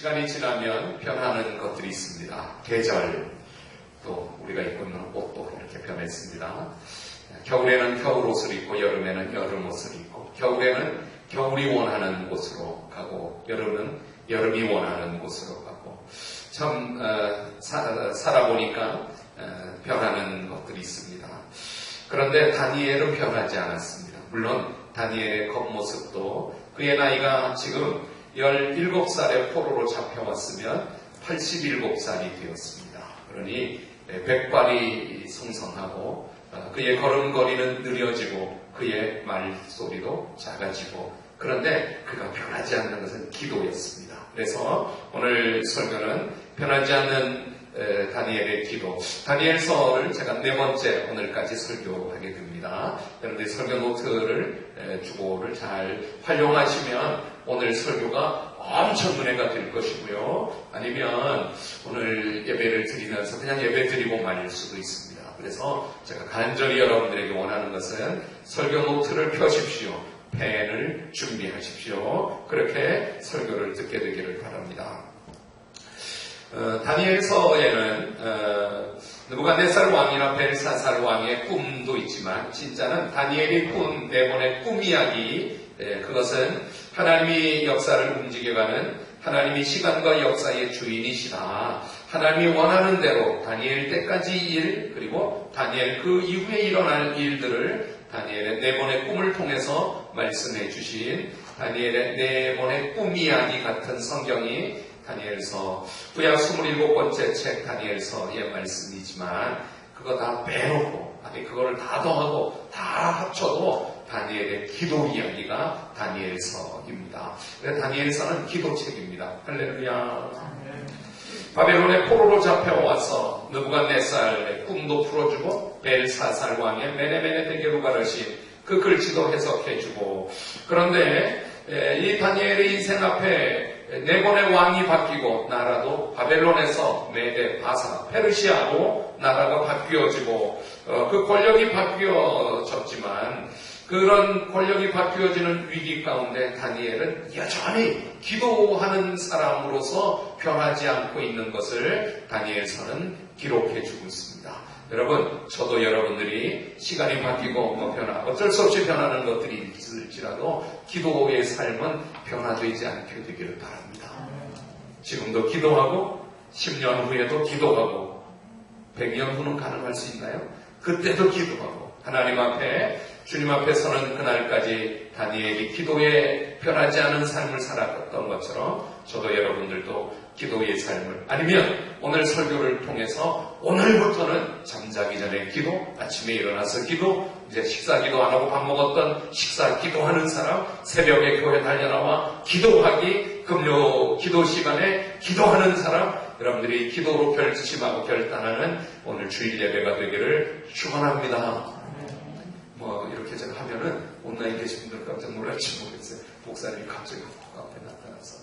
시간이 지나면 변하는 것들이 있습니다. 계절, 또 우리가 입고 있는 옷도 이렇게 변했습니다. 겨울에는 겨울 옷을 입고 여름에는 여름 옷을 입고, 겨울에는 겨울이 원하는 곳으로 가고 여름은 여름이 원하는 곳으로 가고, 참 살아보니까 변하는 것들이 있습니다. 그런데 다니엘은 변하지 않았습니다. 물론 다니엘의 겉모습도 그의 나이가 지금 17살에 포로로 잡혀왔으면 87살이 되었습니다. 그러니 백발이 성성하고 그의 걸음걸이는 느려지고 그의 말소리도 작아지고, 그런데 그가 변하지 않는 것은 기도였습니다. 그래서 오늘 설교는 변하지 않는 다니엘의 기도, 다니엘서를 제가 4번째 오늘까지 설교하게 됩니다. 여러분들이 설교 노트를 주고를 잘 활용하시면 오늘 설교가 엄청 은혜가 될 것이고요. 아니면 오늘 예배를 드리면서 그냥 예배 드리고 말일 수도 있습니다. 그래서 제가 간절히 여러분들에게 원하는 것은 설교 노트를 펴십시오. 펜을 준비하십시오. 그렇게 설교를 듣게 되기를 바랍니다. 다니엘서에는 느부갓네살 왕이나 벨사살 왕의 꿈도 있지만, 진짜는 다니엘이 꾼 4번의 꿈 이야기, 그것은 하나님이 역사를 움직여가는, 하나님이 시간과 역사의 주인이시다. 하나님이 원하는 대로 다니엘 때까지 일, 그리고 다니엘 그 이후에 일어날 일들을 다니엘의 4번의 꿈을 통해서 말씀해 주신 다니엘의 4번의 꿈 이야기 같은 성경이 다니엘서, 구약 27번째 책 다니엘서의 말씀이지만, 그거 다 빼놓고, 아니 그거를 다 더하고 다 합쳐도 다니엘의 기도 이야기가 다니엘서입니다. 그래서 다니엘서는 기도책입니다. 할렐루야. 바벨론의 포로로 잡혀와서 느부갓네살의 꿈도 풀어주고 벨사살 왕의 메네메네 대계로 가르신 그 글씨도 해석해주고, 그런데 이 다니엘의 인생 앞에 4번의 왕이 바뀌고, 나라도 바벨론에서 메데, 바사, 페르시아로 나라가 바뀌어지고, 그 권력이 바뀌어졌지만, 그런 권력이 바뀌어지는 위기 가운데 다니엘은 여전히 기도하는 사람으로서 변하지 않고 있는 것을 다니엘서는 기록해주고 있습니다. 여러분, 저도 여러분들이 시간이 바뀌고 어쩔 수 없이 변하는 것들이 있을지라도 기도의 삶은 변화되지 않게 되기를 바랍니다. 지금도 기도하고 10년 후에도 기도하고 100년 후는 가능할 수 있나요? 그때도 기도하고 하나님 앞에, 주님 앞에 서는 그날까지 다니엘이 기도에 변하지 않은 삶을 살았던 것처럼 저도 여러분들도 기도의 삶을, 아니면 오늘 설교를 통해서 오늘부터는 잠자기 전에 기도, 아침에 일어나서 기도, 이제 식사 기도 안 하고 밥 먹었던 식사 기도하는 사람, 새벽에 교회 달려나와 기도하기, 금요 기도 시간에 기도하는 사람, 여러분들이 기도로 결심하고 결단하는 오늘 주일 예배가 되기를 축원합니다. 이렇게 제가 하면은 온라인 계신 분들 깜짝 놀랄지 모르겠어요. 목사님이 갑자기 앞에 나타나서.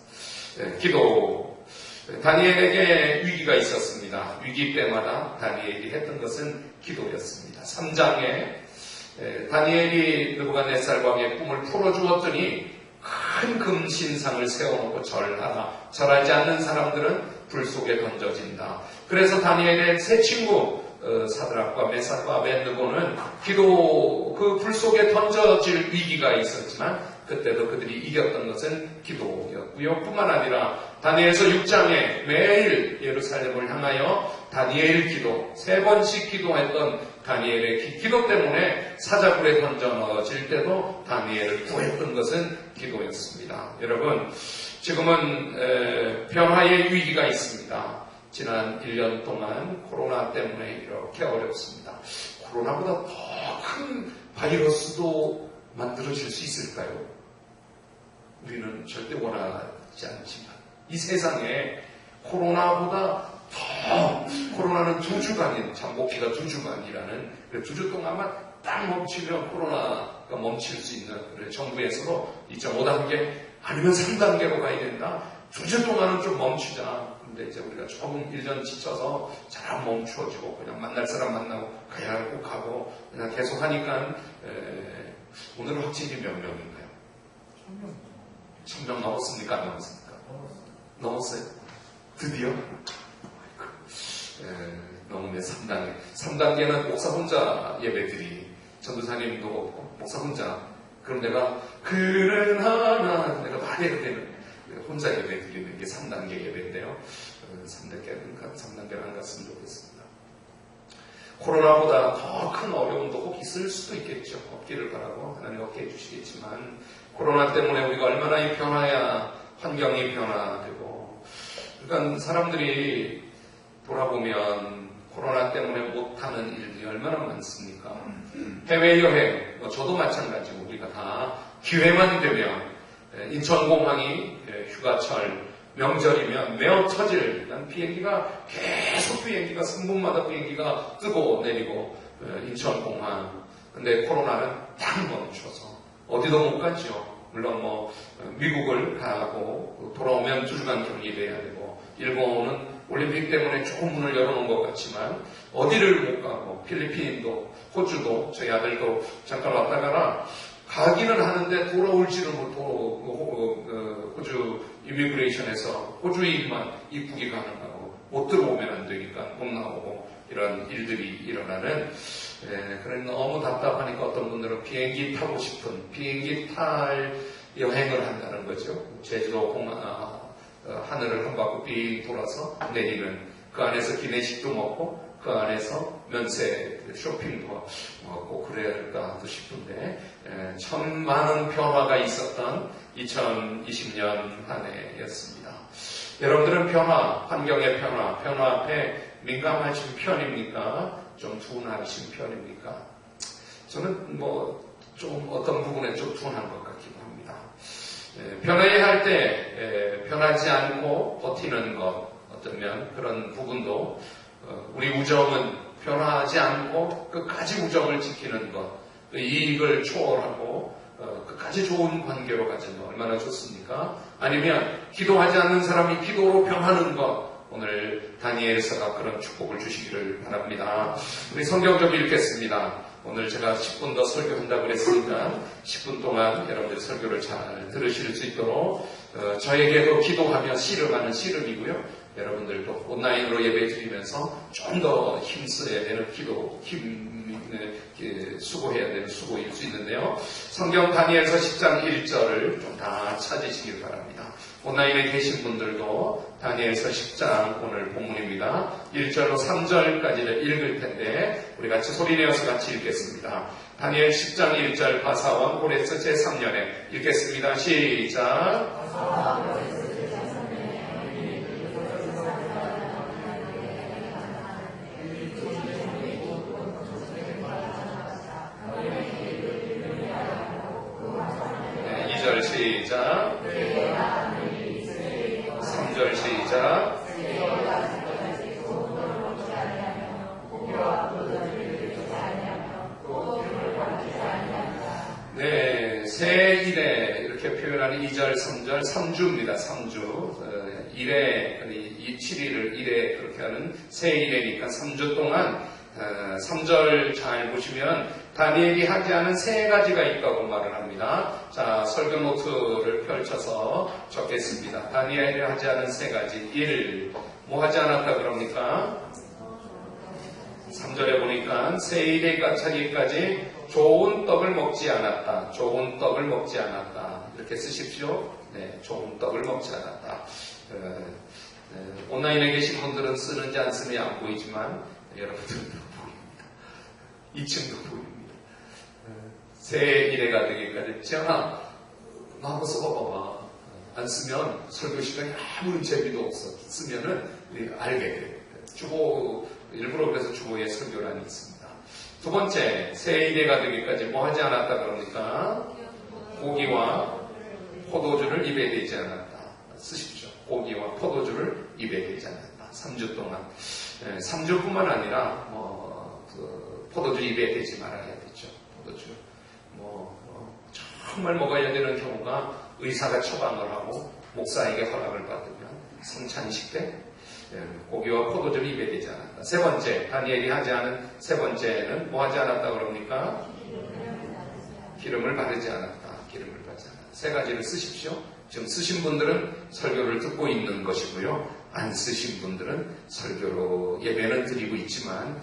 기도. 다니엘에게 위기가 있었습니다. 위기 때마다 다니엘이 했던 것은 기도였습니다. 3장에 다니엘이 느부갓네살 왕의 꿈을 풀어주었더니 큰 금신상을 세워놓고 절하라. 절하지 않는 사람들은 불 속에 던져진다. 그래서 다니엘의 세 친구 사드락과 메삭과 아벳느고는 기도, 그 불 속에 던져질 위기가 있었지만 그때도 그들이 이겼던 것은 기도였고요. 뿐만 아니라 다니엘서 6장에 매일 예루살렘을 향하여 다니엘 기도, 3번씩 기도했던 다니엘의 기도 때문에 사자굴에 던져 넣어질 때도 다니엘을 구했던 것은 기도였습니다. 여러분, 지금은 변화의 위기가 있습니다. 지난 1년 동안 코로나 때문에 이렇게 어렵습니다. 코로나보다 더 큰 바이러스도 만들어질 수 있을까요? 우리는 절대 원하지 않지만 이 세상에 코로나보다 더, 코로나는 2주간인, 잠복기가 2주간이라는, 2주 동안만 딱 멈추면 코로나가 멈출 수 있는, 그래 정부에서도 2.5단계 아니면 3단계로 가야 된다. 2주 동안은 좀 멈추자. 근데 이제 우리가 조금 1년 지쳐서 잘 멈추어지고 그냥 만날 사람 만나고 가야 하고 가고 그냥 계속 하니까 오늘 확진이 몇 명인가요? 1000명 넘었습니까? 안 넘었습니까? 넘었어요. 드디어. 넘으면 3단계. 3단계는 목사 혼자 예배드리. 전도사님도 없고, 목사 혼자. 그럼 내가, 그는 하나, 내가 말해야 되는, 혼자 예배 드리는 게 3단계 예배인데요. 3단계를 안 갔으면 좋겠습니다. 코로나보다 더 큰 어려움도 꼭 있을 수도 있겠죠. 없기를 바라고 하나님 없게 해주시겠지만, 코로나 때문에 우리가 얼마나 이 변화야, 환경이 변화되고, 그러니까 사람들이 돌아보면 코로나 때문에 못하는 일들이 얼마나 많습니까? 해외여행, 저도 마찬가지고 우리가 다 기회만 되면 인천공항이 휴가철, 명절이면 메어 터질 비행기가 계속 비행기가 3분마다 비행기가 뜨고 내리고 인천공항. 근데 코로나는 딱 멈춰서 어디도 못 갔죠. 물론 미국을 가고 돌아오면 2주간 격리돼야 되고 일본은 올림픽 때문에 조금 문을 열어놓은 것 같지만 어디를 못 가고 필리핀도 호주도 저희 아들도 잠깐 왔다가나 가기는 하는데 돌아올지는 못하고 호주 이미그레이션에서 호주인만 입국이 가능하고 못 들어오면 안 되니까 못 나오고 이런 일들이 일어나는 그래 너무 답답하니까 어떤 분들은 비행기 타고 싶은 비행기 탈 여행을 한다는 거죠. 제주도 하늘을 한 바퀴 돌아서 내리는 그 안에서 기내식도 먹고 그 안에서 면세 쇼핑도 먹고 그래야 할까 싶은데 참 많은 변화가 있었던 2020년 한 해였습니다. 여러분들은 변화, 환경의 변화 앞에 민감하신 편입니까? 좀 둔하신 편입니까? 저는 좀 어떤 부분에 좀 둔한 것 같기도 합니다. 변해야 할 때 변하지 않고 버티는 것 어쩌면 그런 부분도 우리 우정은 변화하지 않고 끝까지 우정을 지키는 것 이익을 초월하고 끝까지 좋은 관계로 가지는 것 얼마나 좋습니까? 아니면 기도하지 않는 사람이 기도로 변하는 것 오늘 다니엘서가 그런 축복을 주시기를 바랍니다. 우리 성경 좀 읽겠습니다. 오늘 제가 10분 더 설교한다고 그랬으니까 10분 동안 여러분들 설교를 잘 들으실 수 있도록 저에게도 기도하며 씨름하는 씨름이고요. 여러분들도 온라인으로 예배 드리면서 좀 더 힘써야 되는 수고해야 되는 수고일 수 있는데요. 성경 다니엘서 10장 1절을 좀 다 찾으시길 바랍니다. 온라인에 계신 분들도 다니엘서 10장 오늘 본문입니다. 1절로 3절까지를 읽을 텐데 우리 같이 소리내어서 같이 읽겠습니다. 다니엘 10장 1절 바사왕 고레스 제3년에 읽겠습니다. 시작. 네, 2절 시작. 3절 시작. 네, 새 일에 이렇게 표현하는 2절, 3절, 3주입니다. 3주. 일에, 이 7일을 일에 그렇게 하는 새 일에니까 3주 동안 3절 잘 보시면 다니엘이 하지 않은 3가지가 있다고 말을 합니다. 자, 설교 노트를 펼쳐서 적겠습니다. 다니엘이 하지 않은 3가지. 1. 뭐 하지 않았다 그럽니까? 3절에 보니까 새 일에 까차기까지 좋은 떡을 먹지 않았다. 좋은 떡을 먹지 않았다. 이렇게 쓰십시오. 네, 좋은 떡을 먹지 않았다. 온라인에 계신 분들은 쓰는지 안 쓰는지 안 보이지만 여러분들도 보입니다. 2층도 보입니다. 새 일에가 되기까지 지영아 너 한번 써봐봐. 안 쓰면 설교 시간이 아무런 재미도 없어. 쓰면은 알게 돼요. 주보 일부러 그래서 주보에 설교란이 있습니다. 두 번째, 새 일에가 되기까지 뭐 하지 않았다 그러니까 고기와 포도주를 입에 대지 않았다. 쓰십시오. 고기와 포도주를 입에 대지 않았다. 3주 동안. 3주뿐만 아니라 포도주 입에 대지 말아야 되죠. 포도주. 정말 먹어야 되는 경우가 의사가 처방을 하고 목사에게 허락을 받으면 성찬식 때 고기와 포도주를 입에 대지 않았다. 세 번째, 다니엘이 하지 않은 세 번째는 뭐 하지 않았다 그럽니까? 기름을 바르지 않았다. 기름을 바르지 않았다. 3가지를 쓰십시오. 지금 쓰신 분들은 설교를 듣고 있는 것이고요. 안 쓰신 분들은 설교로 예배는 드리고 있지만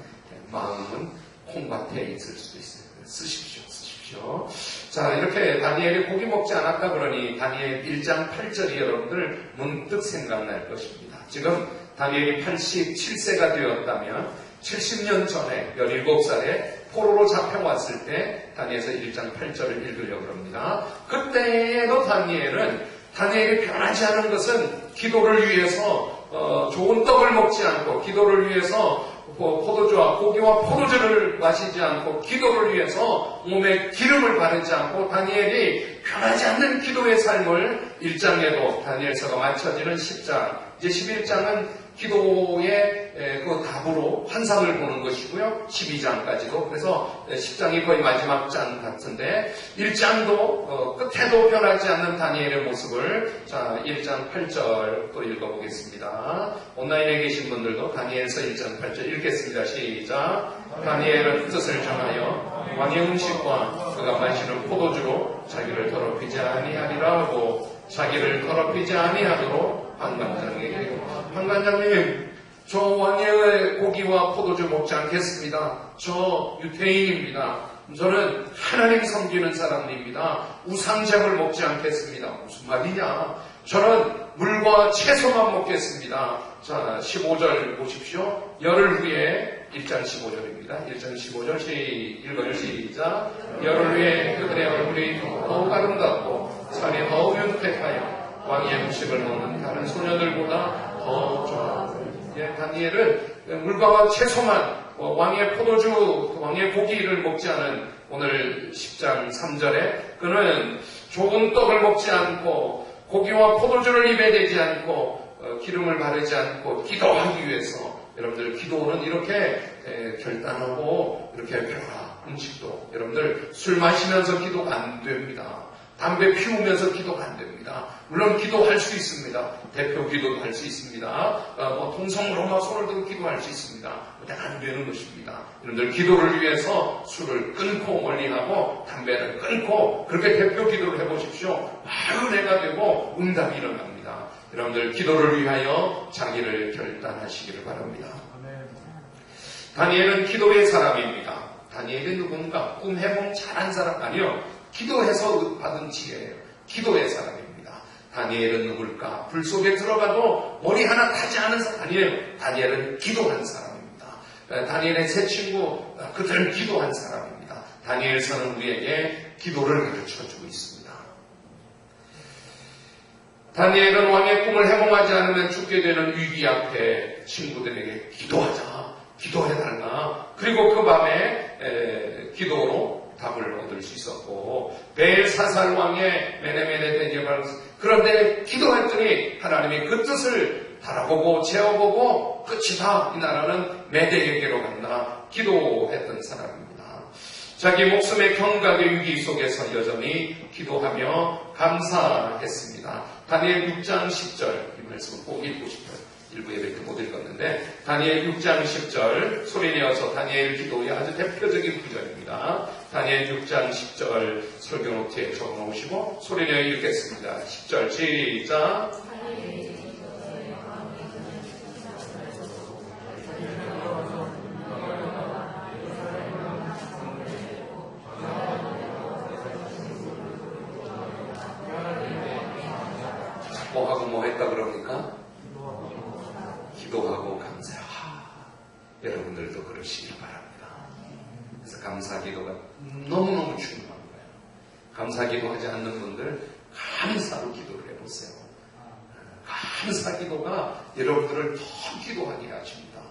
마음은 콩밭에 있을 수도 있어요. 쓰십시오. 자, 이렇게 다니엘이 고기 먹지 않았다 그러니 다니엘 1장 8절이 여러분들 문득 생각날 것입니다. 지금 다니엘이 87세가 되었다면 70년 전에 17살에 포로로 잡혀왔을 때 다니엘서 1장 8절을 읽으려고 합니다. 그때에도 다니엘이 변하지 않은 것은 기도를 위해서 좋은 떡을 먹지 않고 기도를 위해서 포도주와 고기와 포도주를 마시지 않고 기도를 위해서 몸에 기름을 바르지 않고 다니엘이 변하지 않는 기도의 삶을 1장에도 다니엘서가 마쳐지는 10장 이제 11장은 기도의 그 답으로 환상을 보는 것이고요. 12장까지도 그래서 10장이 거의 마지막 장 같은데 1장도 끝에도 변하지 않는 다니엘의 모습을 자 1장 8절 또 읽어보겠습니다. 온라인에 계신 분들도 다니엘서 1장 8절 읽겠습니다. 시작. 다니엘은 뜻을 정하여 왕의 음식과 그가 마시는 포도주로 자기를 더럽히지 아니하리라 하고 자기를 더럽히지 아니하도록 판관장에게 판관장님 저 왕의 고기와 포도주 먹지 않겠습니다. 저 유태인입니다. 저는 하나님 섬기는 사람입니다. 우상작을 먹지 않겠습니다. 무슨 말이냐? 저는 물과 채소만 먹겠습니다. 자 15절 보십시오. 열흘 후에 1장 15절입니다. 1장 15절 읽어요. 시작. 열흘 후에 그들의 얼굴이 더욱 아름답고 살이 더욱 윤택하여 왕의 음식을 먹는 다른 소녀들보다 더 좋아하고 다니엘은 물과 채소만 왕의 포도주, 왕의 고기를 먹지 않은 오늘 10장 3절에 그는 좋은 떡을 먹지 않고 고기와 포도주를 입에 대지 않고 기름을 바르지 않고 기도하기 위해서 여러분들 기도는 이렇게 결단하고 이렇게 변화 음식도 여러분들 술 마시면서 기도가 안 됩니다. 담배 피우면서 기도가 안 됩니다. 물론 기도할 수 있습니다. 대표 기도도 할 수 있습니다. 통성으로 손을 들고 기도할 수 있습니다. 근데 안 되는 것입니다. 여러분들 기도를 위해서 술을 끊고 멀리하고 담배를 끊고 그렇게 대표 기도를 해보십시오. 바로 은혜가 되고 응답이 일어납니다. 여러분들 기도를 위하여 자기를 결단하시기를 바랍니다. 다니엘은 기도의 사람입니다. 다니엘이 누군가 꿈 해몽 잘한 사람 아니요. 기도해서 받은 지혜예요. 기도의 사람입니다. 다니엘은 누굴까? 불 속에 들어가도 머리 하나 타지 않은 사람 아니에요. 다니엘은 기도한 사람입니다. 다니엘의 세 친구 그들은 기도한 사람입니다. 다니엘서는 우리에게 기도를 가르쳐주고 있습니다. 다니엘은 왕의 꿈을 해몽하지 않으면 죽게 되는 위기 앞에 친구들에게 기도해달라. 그리고 그 밤에 기도로 답을 얻을 수 있었고 벨사살 왕의 메네메네 대제발 그런데 기도했더니 하나님이 그 뜻을 바라보고 재어보고 끝이다. 이 나라는 메대에게로 간다. 기도했던 사람입니다. 자기 목숨의 경각의 위기 속에서 여전히 기도하며 감사했습니다. 다니엘 6장 10절 이 말씀을 꼭 읽고 싶어요. 일부 예배 때 못 읽었는데 다니엘 6장 10절 소리내어서 다니엘 기도의 아주 대표적인 구절입니다. 다니엘 6장 10절 설교 노트에 적어놓으시고 소리내어 읽겠습니다. 10절 시작. 뭐 하고 뭐 했다 그럽니까? 기도하고 감사하. 여러분들도 그러시길 바랍니다. 그래서 감사기도가 너무너무 중요한 거예요. 감사기도 하지 않는 분들 감사로 기도를 해보세요. 감사기도가 여러분들을 더 기도하게 하십니다.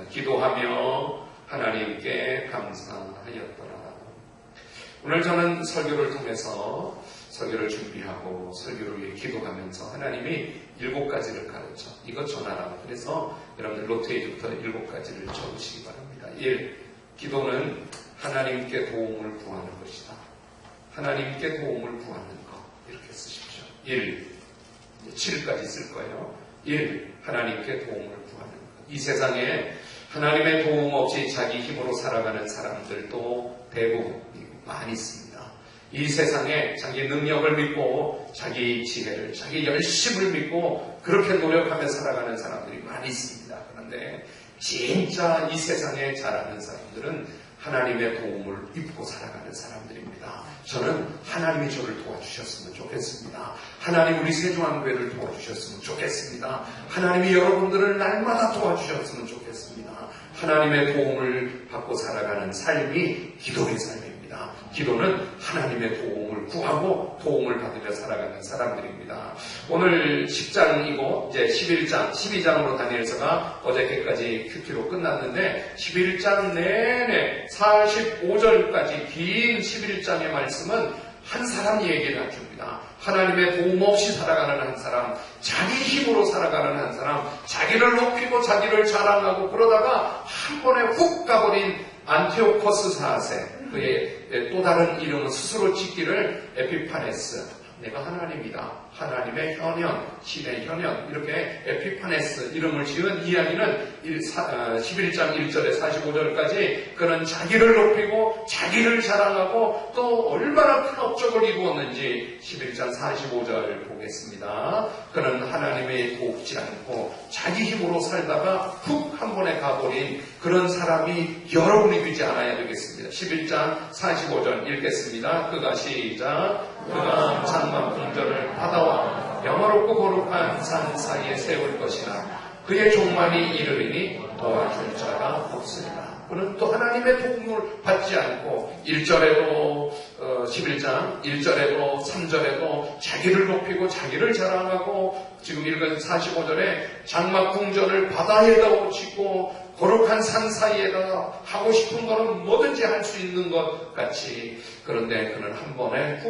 기도하며 하나님께 감사하였더라. 오늘 저는 설교를 통해서 설교를 준비하고 설교를 위해 기도하면서 하나님이 7가지를 가르쳐 이것 전하라. 그래서 여러분들 노트에부터 7가지를 적으시기 바랍니다. 1. 기도는 하나님께 도움을 구하는 것이다. 하나님께 도움을 구하는 것 이렇게 쓰십시오. 1. 7까지 쓸 거예요. 1. 하나님께 도움을 구하는 것. 이 세상에 하나님의 도움 없이 자기 힘으로 살아가는 사람들도 대부분 많이 있습니다. 이 세상에 자기 능력을 믿고 자기 지혜를, 자기 열심을 믿고 그렇게 노력하며 살아가는 사람들이 많이 있습니다. 그런데 진짜 이 세상에 자라는 사람들은 하나님의 도움을 입고 살아가는 사람들입니다. 저는 하나님이 저를 도와주셨으면 좋겠습니다. 하나님 우리 세종한교회를 도와주셨으면 좋겠습니다. 하나님이 여러분들을 날마다 도와주셨으면 좋겠습니다. 하나님의 도움을 받고 살아가는 삶이 기도의 삶입니다. 기도는 하나님의 도움을 구하고 도움을 받으며 살아가는 사람들입니다. 오늘 10장이고 이제 11장, 12장으로 다니엘서가 어저께까지 큐티로 끝났는데 11장 내내 45절까지 긴 11장의 말씀은 한 사람 얘기를 해줍니다. 하나님의 도움 없이 살아가는 한 사람, 자기 힘으로 살아가는 한 사람, 자기를 높이고 자기를 자랑하고 그러다가 한 번에 훅 가버린 안티오코스 4세, 그의 또 다른 이름은 스스로 짓기를 에피파네스, 내가 하나님이다, 하나님의 현현, 신의 현현, 이렇게 에피파네스 이름을 지은 이야기는 11장 1절에 45절까지 그는 자기를 높이고 자기를 자랑하고 또 얼마나 큰 업적을 이루었는지 11장 45절 보겠습니다. 그는 하나님의 돕지 않고 자기 힘으로 살다가 훅 한 번에 가버린 그런 사람이 여러분이 되지 않아야 되겠습니다. 11장 45절 읽겠습니다. 그가 시작. 그가 장막 궁전을 바다와 영화롭고 거룩한 산 사이에 세울 것이나 그의 종말이 이르리니 도와줄 자가 없으리라. 그는 또 하나님의 도움을 받지 않고 1절에도 11장 1절에도 3절에도 자기를 높이고 자기를 자랑하고 지금 읽은 45절에 장막 궁전을 바다에다 짓고 거룩한 산 사이에다가 하고 싶은 거는 뭐든지 할 수 있는 것 같이, 그런데 그는 한 번에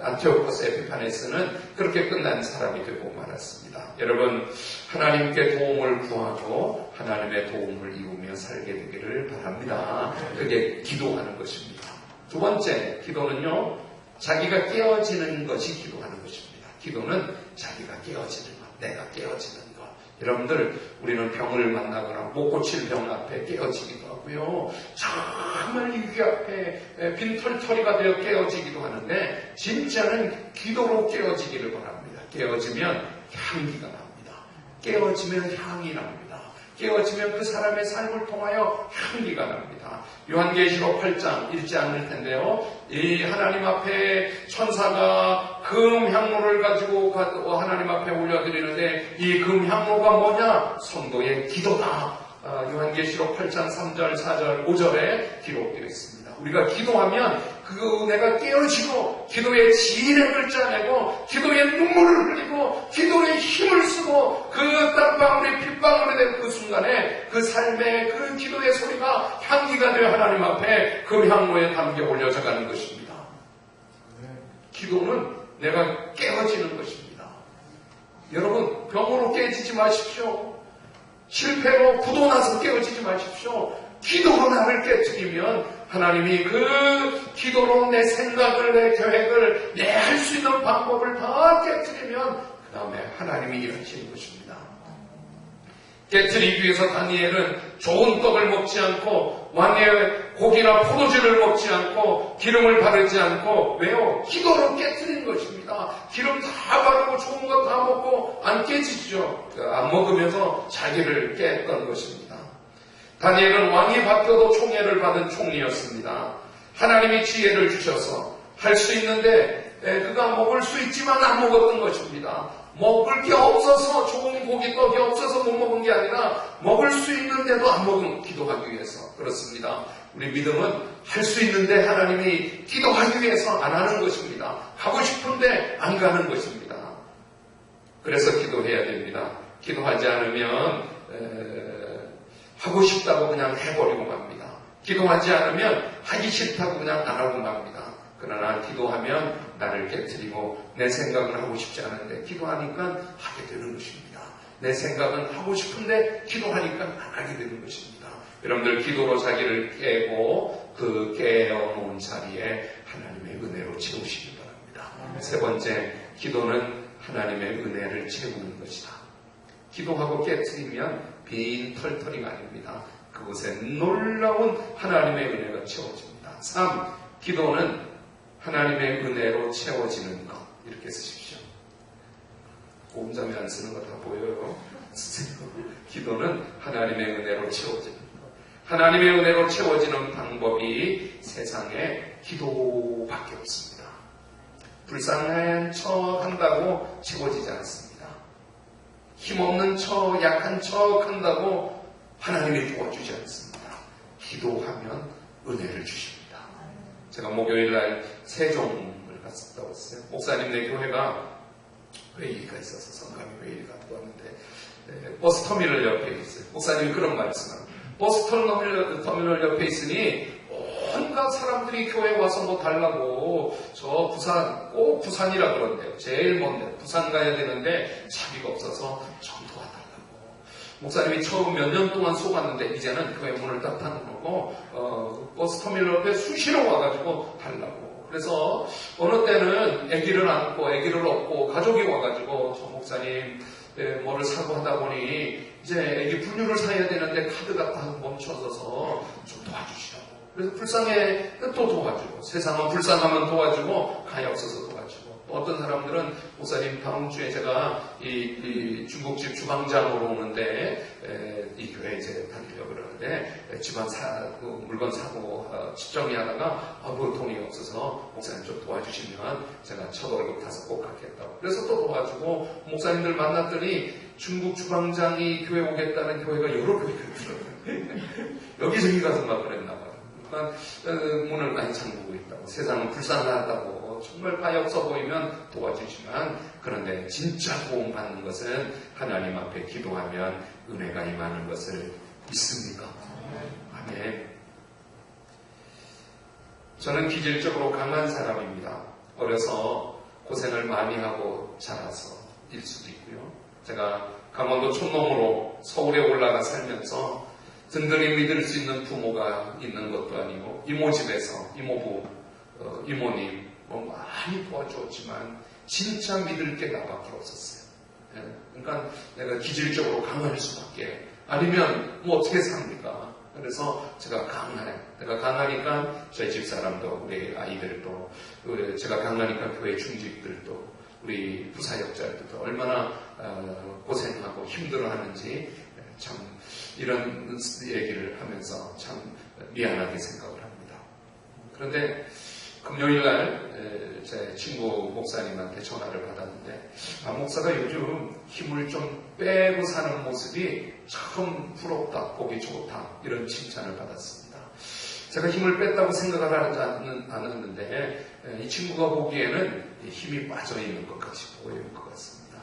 안티오코스 에피파네스는 그렇게 끝난 사람이 되고 말았습니다. 여러분, 하나님께 도움을 구하고 하나님의 도움을 이루며 살게 되기를 바랍니다. 그게 기도하는 것입니다. 두 번째, 기도는요, 자기가 깨어지는 것이 기도하는 것입니다. 기도는 자기가 깨어지는 것, 내가 깨어지는 것. 여러분들, 우리는 병을 만나거나 못 고칠 병 앞에 깨어지기도 하고요. 정말 위기 앞에 빈털터리가 되어 깨어지기도 하는데 진짜는 기도로 깨어지기를 바랍니다. 깨어지면 향기가 납니다. 깨어지면 향이 납니다. 깨어지면 그 사람의 삶을 통하여 향기가 납니다. 요한계시록 8장 읽지 않을 텐데요. 이 하나님 앞에 천사가 금향로를 가지고 하나님 앞에 올려드리는데 이 금향로가 뭐냐? 성도의 기도다. 요한계시록 8장 3절, 4절, 5절에 기록되어 있습니다. 우리가 기도하면 그 은혜가 깨어지고 기도의 진액을 짜내고 기도의 눈물을 흘리고 기도의 힘을 쓰고 그 땀방울이 핏방울이 된 그 순간에 그 삶의 그 기도의 소리가 향기가 되어 하나님 앞에 그 향로에 담겨 올려져 가는 것입니다. 기도는 내가 깨어지는 것입니다. 여러분, 병으로 깨지지 마십시오. 실패로 부도나서 깨어지지 마십시오. 기도로 나를 깨뜨리면 하나님이 그 기도로 내 생각을, 내 계획을, 내 할 수 있는 방법을 다 깨뜨리면 그 다음에 하나님이 일하시는 것입니다. 깨뜨리기 위해서 다니엘은 좋은 떡을 먹지 않고 왕의 고기나 포도주를 먹지 않고 기름을 바르지 않고, 왜요? 기도로 깨뜨린 것입니다. 기름 다 바르고 좋은 거 다 먹고 안 깨지죠. 안 먹으면서 자기를 깼던 것입니다. 다니엘은 왕이 바뀌어도 총애를 받은 총리였습니다. 하나님이 지혜를 주셔서 할 수 있는데 그가 먹을 수 있지만 안 먹었던 것입니다. 먹을 게 없어서, 좋은 고기 떡이 없어서 못 먹은 게 아니라 먹을 수 있는데도 안 먹은, 기도하기 위해서. 그렇습니다. 우리 믿음은 할 수 있는데 하나님이 기도하기 위해서 안 하는 것입니다. 하고 싶은데 안 가는 것입니다. 그래서 기도해야 됩니다. 기도하지 않으면 하고 싶다고 그냥 해버리고 맙니다. 기도하지 않으면 하기 싫다고 그냥 안 하고 맙니다. 그러나 기도하면 나를 깨트리고 내 생각은 하고 싶지 않은데 기도하니까 하게 되는 것입니다. 내 생각은 하고 싶은데 기도하니까 안 하게 되는 것입니다. 여러분들, 기도로 자기를 깨고 그 깨어놓은 자리에 하나님의 은혜로 채우시기 바랍니다. 세 번째, 기도는 하나님의 은혜를 채우는 것이다. 기도하고 깨트리면 빈 털털이가 아닙니다. 그곳에 놀라운 하나님의 은혜가 채워집니다. 3. 기도는 하나님의 은혜로 채워지는 것. 이렇게 쓰십시오. 보험자매 안 쓰는 거 다 보여요. 쓰세요. 기도는 하나님의 은혜로 채워지는 것. 하나님의 은혜로 채워지는 방법이 세상에 기도밖에 없습니다. 불쌍한 척 한다고 채워지지 않습니다. 힘없는 척, 약한 척 한다고 하나님이 도와주지 않습니다. 기도하면 은혜를 주십니다. 제가 목요일날 세종을 갔다 왔어요. 목사님네 교회가 회의가 있어서 성감이 회의를 갔다 왔는데 버스터미널 옆에 있어요. 목사님이 그런 말씀을 버스터미널 옆에 있으니 온갖 사람들이 교회에 와서 뭐 달라고 저 부산, 꼭 부산이라 그런데요. 제일 먼데 부산 가야 되는데 차비가 없어서 좀 도와달라고. 목사님이 처음 몇 년 동안 속았는데 이제는 교회 문을 딱 닫아놓고 버스터미널 옆에 수시로 와가지고 달라고. 그래서 어느 때는 아기를 안고 아기를 업고 가족이 와가지고 저 목사님 뭐를 사고 하다 보니 이제 아기 분유를 사야 되는데 카드가 딱 멈춰서서 좀 도와주시라고. 그래서 불쌍해 또 도와주고, 세상은 불쌍하면 도와주고 가히 없어서 도와주고. 어떤 사람들은 목사님 다음 주에 제가 이 중국집 주방장으로 오는데 이 교회에 이제 다니려고 그러는데 집안 물건 사고 정리하다가 돈이 없어서 목사님 좀 도와주시면 제가 첫 월급 타서 꼭 갖겠다고. 그래서 또 도와주고 목사님들 만났더니 중국 주방장이 교회 오겠다는 교회가 여러 교회가 있더라고요. 여기저기 가서 막 그랬나 봐요. 그러니까 문을 많이 잠그고 있다고. 세상은 불쌍하다고. 정말 가히 없어 보이면 도와주지만, 그런데 진짜 도움받는 것은 하나님 앞에 기도하면 은혜가 임하는 것을 믿습니까? 아멘. 저는 기질적으로 강한 사람입니다. 어려서 고생을 많이 하고 자라서일 수도 있고요. 제가 강원도 촌놈으로 서울에 올라가 살면서 든든히 믿을 수 있는 부모가 있는 것도 아니고, 이모 집에서 이모부, 이모님 많이 도와주었지만 진짜 믿을 게 나밖에 없었어요. 그러니까 내가 기질적으로 강할 수밖에, 아니면 뭐 어떻게 삽니까? 그래서 제가 강해. 내가 강하니까 저희 집사람도, 우리 아이들도, 제가 강하니까 교회 중직들도, 우리 부사역자들도 얼마나 고생하고 힘들어하는지 참 이런 얘기를 하면서 참 미안하게 생각을 합니다. 그런데 금요일날 제 친구 목사님한테 전화를 받았는데, 목사가 요즘 힘을 좀 빼고 사는 모습이 참 부럽다, 보기 좋다, 이런 칭찬을 받았습니다. 제가 힘을 뺐다고 생각을 하지 않았는데 이 친구가 보기에는 힘이 빠져있는 것 같이 보이는 것 같습니다.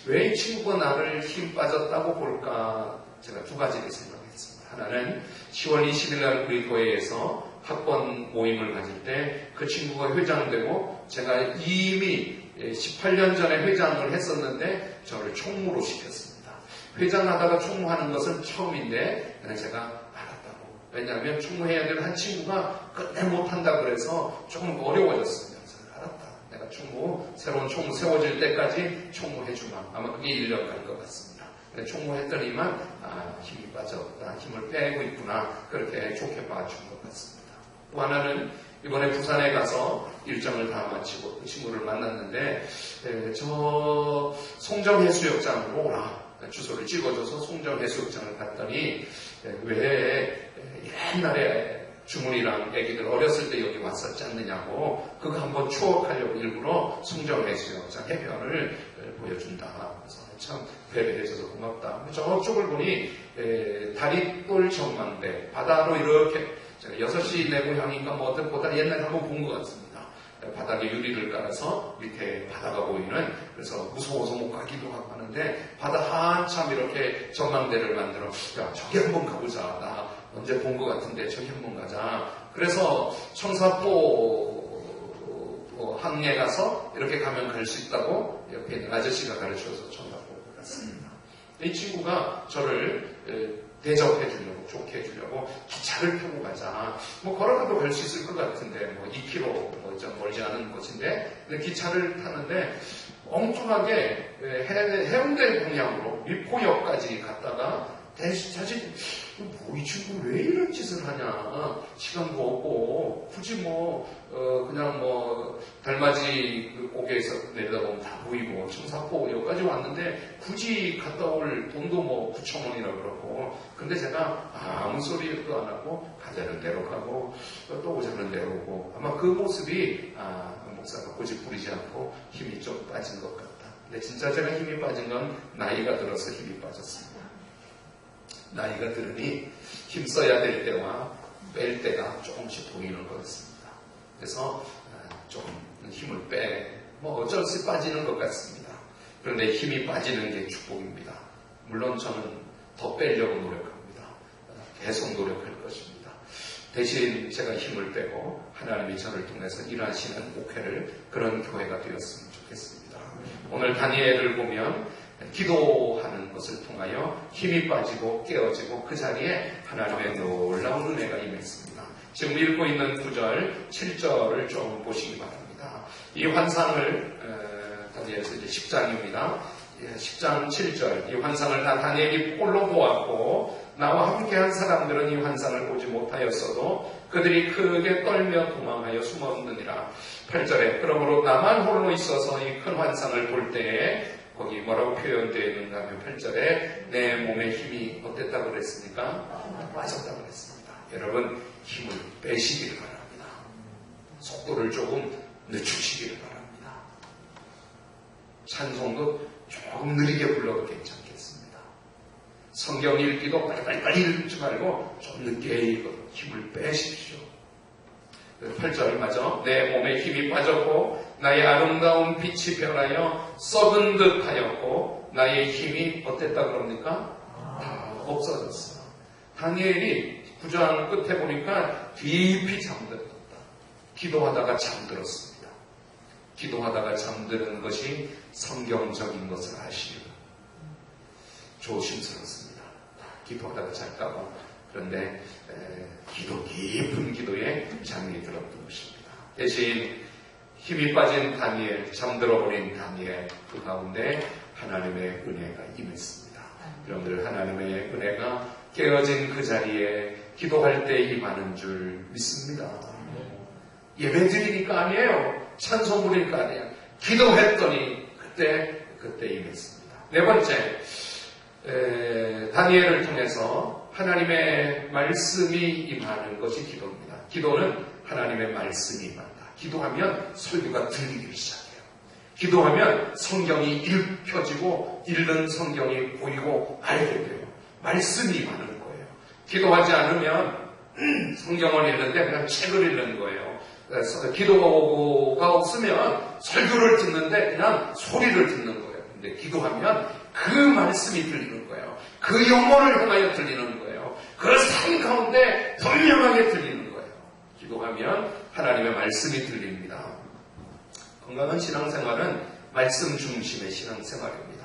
왜 이 친구가 나를 힘 빠졌다고 볼까? 제가 두 가지를 생각했습니다. 하나는 10월 20일 날 우리 교회에서 학번 모임을 가질 때 그 친구가 회장되고, 제가 이미 18년 전에 회장을 했었는데 저를 총무로 시켰습니다. 회장하다가 총무하는 것은 처음인데 제가 알았다고. 왜냐하면 총무해야 될 한 친구가 끝내 못한다고 그래서 조금 어려워졌습니다. 그래서 알았다. 내가 새로운 총무 세워질 때까지 총무해주마. 아마 그게 1년 간 것 같습니다. 총무했더니만 힘이 빠졌다, 힘을 빼고 있구나, 그렇게 좋게 봐준 것 같습니다. 또 하나는 이번에 부산에 가서 일정을 다 마치고 그 친구를 만났는데 저 송정해수욕장으로 오라, 주소를 찍어줘서 송정해수욕장을 갔더니 왜 옛날에 주문이랑 애기들 어렸을 때 여기 왔었지 않느냐고, 그거 한번 추억하려고 일부러 송정해수욕장 해변을 보여준다. 그래서 참 배려해줘서 고맙다. 저쪽을 보니 다리돌 전망대, 바다로 이렇게, 제가 6시 내고향인가 뭐 어떤 보다 옛날에 한번 본 것 같습니다. 바닥에 유리를 깔아서 밑에 바다가 보이는, 그래서 무서워서 못 가기도 하고 하는데 바다 한참 이렇게 전망대를 만들어, 야 저기 한번 가보자, 나 언제 본 것 같은데 저기 한번 가자. 그래서 청사포 항에 가서 이렇게 가면 갈 수 있다고 옆에 있는 아저씨가 가르쳐서 전화보고 갔습니다. 이 친구가 저를 대접해 주려고, 좋게 해주려고 기차를 타고 가자. 뭐 걸어가도 갈 수 있을 것 같은데, 뭐 2km 좀 멀지 않은 곳인데, 기차를 타는데 엉뚱하게 해운대 방향으로 미포역까지 갔다가 다시 이 친구 왜 이런 짓을 하냐, 시간도 없고 굳이 그냥 달맞이 그 고개에서 내려다보면 다 보이고, 청사포 여기까지 왔는데, 굳이 갔다 올 돈도 9,000원이라 그러고, 근데 제가 아무 소리도 안 하고, 가자는 대로 가고, 또 오자는 대로 오고, 아마 그 모습이, 목사가 고집 부리지 않고 힘이 좀 빠진 것 같다. 근데 진짜 제가 힘이 빠진 건 나이가 들어서 힘이 빠졌습니다. 나이가 들으니 힘써야 될 때와 뺄 때가 조금씩 보이는 것 같습니다. 그래서 좀 힘을 어쩔 수 없이 빠지는 것 같습니다. 그런데 힘이 빠지는 게 축복입니다. 물론 저는 더 빼려고 노력합니다. 계속 노력할 것입니다. 대신 제가 힘을 빼고 하나님이 저를 통해서 일하시는 목회를 그런 교회가 되었으면 좋겠습니다. 오늘 다니엘을 보면 기도하는 것을 통하여 힘이 빠지고 깨어지고 그 자리에 하나님의 놀라운 은혜가 임했습니다. 지금 읽고 있는 9절, 7절을 좀 보시기 바랍니다. 이 환상을 다니엘서 이제 10장입니다. 10장 7절, 이 환상을 다 다니엘이 홀로 보았고 나와 함께한 사람들은 이 환상을 보지 못하였어도 그들이 크게 떨며 도망하여 숨었느니라. 8절에 그러므로 나만 홀로 있어서 이 큰 환상을 볼 때에 거기 뭐라고 표현되어 있는가 하면 8절에 내 몸에 힘이 어땠다고 그랬습니까? 빠졌다고 그랬습니다. 여러분 힘을 빼시기를 바랍니다. 속도를 조금 늦추시기를 바랍니다. 찬송도 조금 느리게 불러도 괜찮겠습니다. 성경 읽기도 빨리 읽지 말고 좀 늦게 읽어도 힘을 빼십시오. 8절 맞아. 내 몸에 힘이 빠졌고 나의 아름다운 빛이 변하여 썩은 듯 하였고 나의 힘이 어땠다 그럽니까? 없어졌어요. 다니엘이 9장 끝에 보니까 깊이 잠들었다. 기도하다가 잠들었습니다. 기도하다가 잠드는 것이 성경적인 것을 아시오. 조심스럽습니다. 기도하다가 잘까봐. 그런데 깊은 기도에 잠이 들었던 것입니다. 대신 힘이 빠진 다니엘, 잠들어버린 다니엘, 그 가운데 하나님의 은혜가 임했습니다. 여러분들 하나님의 은혜가 깨어진 그 자리에 기도할 때 임하는 줄 믿습니다. 예배 드리니까 아니에요. 찬송 부리니까 아니에요. 기도했더니 그때 임했습니다. 네 번째, 다니엘을 통해서 하나님의 말씀이 임하는 것이 기도입니다. 기도는 하나님의 말씀이 임한다. 기도하면 설교가 들리기 시작해요. 기도하면 성경이 읽혀지고 읽는 성경이 보이고 알게 돼요. 말씀이 임하는 거예요. 기도하지 않으면 성경을 읽는데 그냥 책을 읽는 거예요. 기도가 없으면 설교를 듣는데 그냥 소리를 듣는 거예요. 근데 기도하면 그 말씀이 들리는 거예요. 그 영혼을 향하여 들리는 거예요. 그 삶 가운데 분명하게 들리는 거예요. 기도하면 하나님의 말씀이 들립니다. 건강한 신앙생활은 말씀 중심의 신앙생활입니다.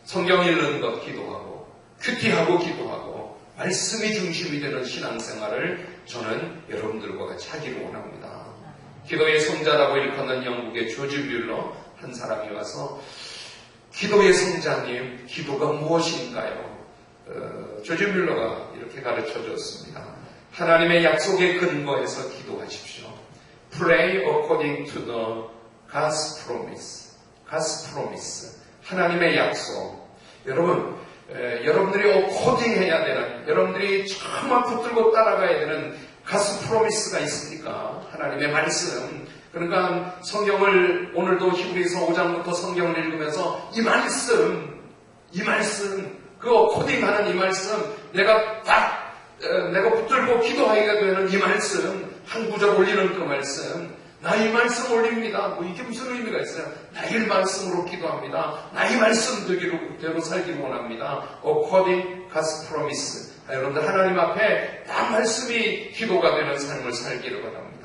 성경 읽는 것 기도하고 큐티하고 기도하고 말씀이 중심이 되는 신앙생활을 저는 여러분들과 같이 하기를 원합니다. 기도의 성자라고 일컫는 영국의 조지 뮬러 한 사람이 와서 기도의 성자님, 기도가 무엇인가요? 조지 뮬러가 이렇게 가르쳐 줬습니다. 하나님의 약속에 근거해서 기도하십시오. Pray according to the God's promise. God's promise. 하나님의 약속. 여러분, 여러분들이 according 해야 되는, 여러분들이 정말 붙들고 따라가야 되는 God's promise가 있습니까? 하나님의 말씀. 그러니까 성경을 오늘도 히브리서 5장부터 성경을 읽으면서 이 말씀, 그 코딩하는 이 말씀, 내가 붙들고 기도하게 되는 이 말씀, 한 구절 올리는 그 말씀, 나 이 말씀 올립니다. 이게 무슨 의미가 있어요? 나 이 말씀으로 기도합니다. 나 이 말씀대로 살기를 원합니다. According God's promise. 여러분들 하나님 앞에 딱 말씀이 기도가 되는 삶을 살기를 바랍니다.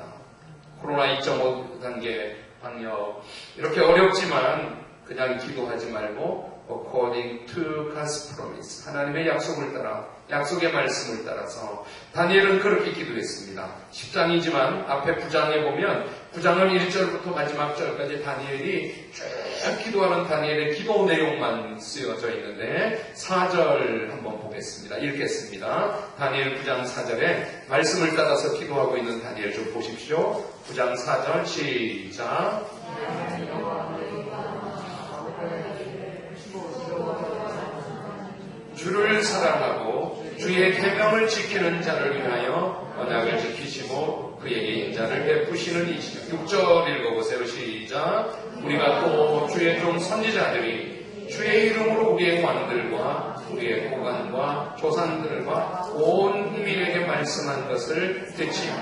코로나 2.5 단계 방역 이렇게 어렵지만 그냥 기도하지 말고 according to God's promise 하나님의 약속을 따라 약속의 말씀을 따라서 다니엘은 그렇게 기도했습니다. 10장이지만 앞에 9장에 보면 9장은 1절부터 마지막 절까지 다니엘이 쭉 기도하는 다니엘의 기도 내용만 쓰여져 있는데 4절 한번 보겠습니다. 읽겠습니다. 다니엘 9장 4절에 말씀을 따라서 기도하고 있는 다니엘 좀 보십시오. 9장 4절 시작. 주를 사랑하고 주의 계명을 지키는 자를 위하여 언약을 지키시고 그에게 인자를 베푸시는 이시여. 6절 읽어보세요. 시작. 우리가 또 주의 종 선지자들이 주의 이름으로 우리의 왕들과 우리의 고관과 조상들과 온 국민에게 말씀한 것을 듣지.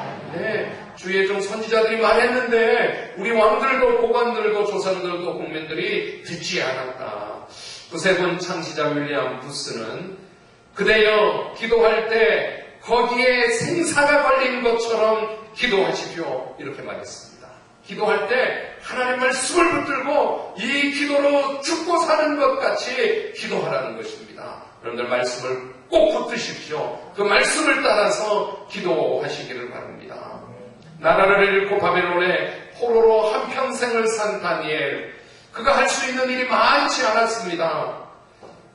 주의 종 선지자들이 말했는데 우리 왕들도 고관들도 조상들도 국민들이 듣지 않았다. 두세 번 창시자 윌리엄 부스는 그대여 기도할 때 거기에 생사가 걸린 것처럼 기도하십시오. 이렇게 말했습니다. 기도할 때 하나님 말씀을 붙들고 이 기도로 죽고 사는 것 같이 기도하라는 것입니다. 여러분들 말씀을 꼭 붙드십시오. 그 말씀을 따라서 기도하시기를 바랍니다. 나라를 잃고 바벨론의 포로로 한평생을 산 다니엘, 그가 할 수 있는 일이 많지 않았습니다.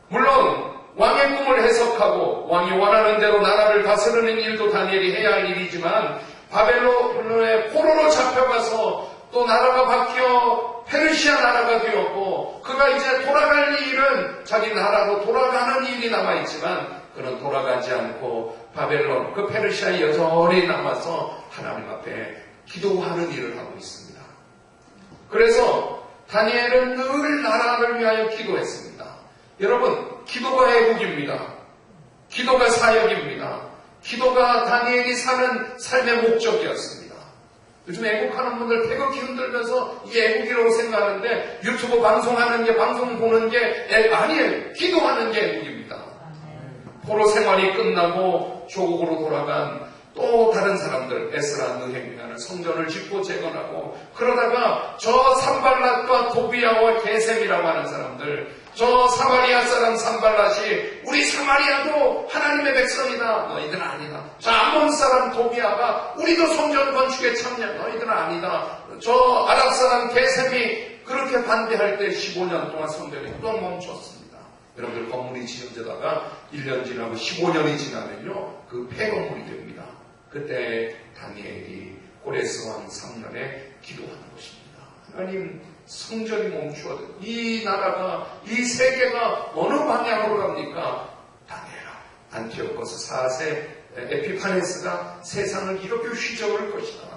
물론 왕의 꿈을 해석하고 왕이 원하는 대로 나라를 다스리는 일도 다니엘이 해야 할 일이지만 바벨론의 포로로 잡혀가서 또 나라가 바뀌어 페르시아 나라가 되었고 그가 이제 돌아갈 일은 자기 나라로 돌아가는 일이 남아있지만 그는 돌아가지 않고 바벨론 그 페르시아에 여전히 남아서 하나님 앞에 기도하는 일을 하고 있습니다. 그래서 다니엘은 늘 나라를 위하여 기도했습니다. 여러분, 기도가 애국입니다. 기도가 사역입니다. 기도가 다니엘이 사는 삶의 목적이었습니다. 요즘 애국하는 분들 태극기 흔들면서 이게 애국이라고 생각하는데 유튜브 방송하는 게 방송 보는 게 아니에요. 기도하는 게 애국입니다. 포로 생활이 끝나고 조국으로 돌아간 또 다른 사람들, 에스라 느헤미야는 성전을 짓고 재건하고 그러다가 저 산발랏과 도비야와 게셈이라고 하는 사람들, 저 사마리아 사람 산발랏이 우리 사마리아도 하나님의 백성이다. 너희들은 아니다. 저 암몬 사람 도비야가 우리도 성전 건축에 참여. 너희들은 아니다. 저 아랍 사람 게셈이 그렇게 반대할 때 15년 동안 성전이 또 멈췄습니다. 여러분들 건물이 지어지다가 1년 지나고 15년이 지나면요 그 폐건물이 됩니다. 그때 다니엘이 고레스 왕 3년에 기도하는 것입니다. 하나님, 성전이 멈추어도 이 나라가, 이 세계가 어느 방향으로 갑니까? 다니엘아, 안티오코스 4세 에피파네스가 세상을 이렇게 휘저을 것이다.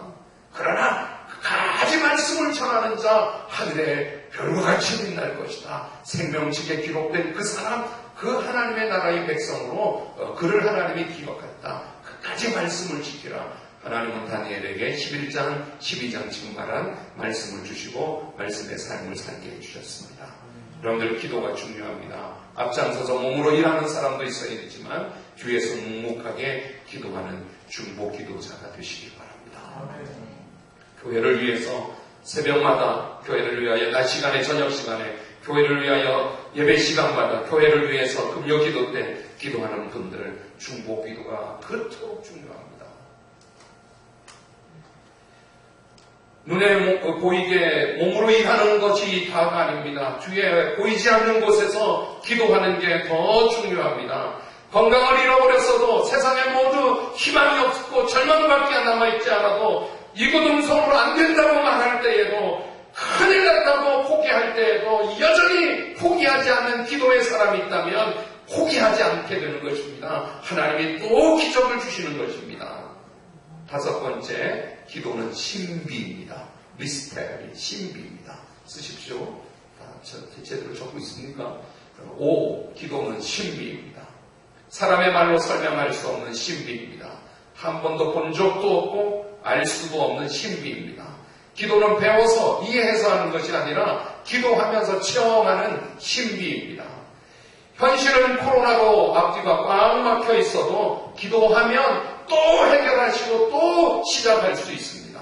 그러나 가지 말씀을 전하는 자 하늘에 별과 같이 빛날 것이다. 생명책에 기록된 그 사람, 그 하나님의 나라의 백성으로 그를 하나님이 기억했다. 끝까지 말씀을 지키라. 하나님은 다니엘에게 11장, 12장 지금 말한 말씀을 주시고 말씀의 삶을 살게 해주셨습니다. 여러분들 기도가 중요합니다. 앞장서서 몸으로 일하는 사람도 있어야 되지만 뒤에서 묵묵하게 기도하는 중보 기도자가 되시기 바랍니다. 교회를 위해서 새벽마다 교회를 위하여 낮 시간에 저녁 시간에 교회를 위하여 예배 시간마다 교회를 위해서 금요 기도 때 기도하는 분들 중보 기도가 그토록 중요합니다. 눈에 보이게 몸으로 일하는 것이 다가 아닙니다. 주위에 보이지 않는 곳에서 기도하는 게 더 중요합니다. 건강을 잃어버렸어도 세상에 모두 희망이 없고 절망밖에 남아있지 않아도 이구동성으로 안 된다고 말할 때에도 큰일 났다고 포기할 때에도 여전히 포기하지 않는 기도의 사람이 있다면 포기하지 않게 되는 것입니다. 하나님이 또 기적을 주시는 것입니다. 다섯 번째, 기도는 신비입니다. 미스테리, 신비입니다. 쓰십시오. 제대로 적고 있습니까? 5. 기도는 신비입니다. 사람의 말로 설명할 수 없는 신비입니다. 한 번도 본 적도 없고 알 수도 없는 신비입니다. 기도는 배워서 이해해서 하는 것이 아니라 기도하면서 체험하는 신비입니다. 현실은 코로나로 앞뒤가 꽉 막혀 있어도 기도하면 또 해결하시고 또 시작할 수 있습니다.